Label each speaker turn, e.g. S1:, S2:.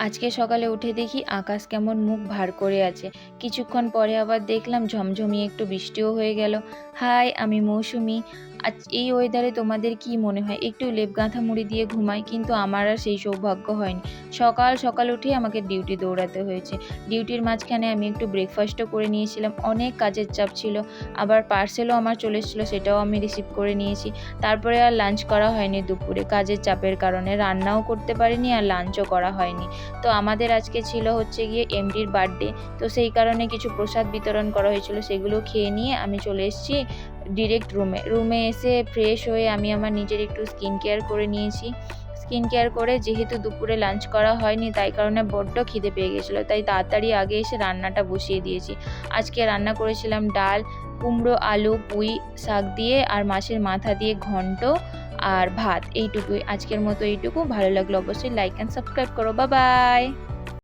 S1: আজকে সকালে উঠে দেখি আকাশ কেমন মুখ ভার করে আছে। কিছুক্ষণ পরে আবার দেখলাম ঝমঝমিয়ে একটু বৃষ্টিও হয়ে গেল। হাই, আমি মৌসুমি। আজ এই ওয়েদারে তোমাদের কি মনে হয় একটু লেপ গাঁথা মুড়ি দিয়ে ঘুমাই? কিন্তু আমার আর সেই সৌভাগ্য হয়নি। সকাল সকাল উঠেই আমাকে ডিউটি দৌড়াতে হয়েছে। ডিউটির মাঝখানে আমি একটু ব্রেকফাস্টও করে নিয়েছিলাম। অনেক কাজের চাপ ছিল। আবার পার্সেলও আমার চলে এসেছিলো, সেটাও আমি রিসিভ করে নিয়েছি। তারপরে আর লাঞ্চ করা হয়নি দুপুরে, কাজের চাপের কারণে রান্নাও করতে পারিনি আর লাঞ্চও করা হয়নি। তো আমাদের আজকে ছিল হচ্ছে গিয়ে এমডির বার্থডে। তো সেই কারণে কিছু প্রসাদ বিতরণ করা হয়েছিল, সেগুলো খেয়ে নিয়ে আমি চলে এসেছি ডিরেক্ট রুমে এসে ফ্রেশ হয়ে আমি আমার নিজের একটু স্কিন কেয়ার করে নিয়েছি। স্কিন কেয়ার করে যেহেতু দুপুরে লাঞ্চ করা হয়নি, তাই কারণে বড্ড খিদে পেয়ে গেছিলো, তাই তাড়াতাড়ি আগে এসে রান্নাটা বসিয়ে দিয়েছি। আজকে রান্না করেছিলাম ডাল, কুমড়ো, আলু, পুঁই শাক দিয়ে আর মাছের মাথা দিয়ে ঘন্ট আর ভাত। এইটুকুই আজকের মতো। এইটুকু ভালো লাগলো অবশ্যই লাইক অ্যান্ড সাবস্ক্রাইব করো। Bye bye.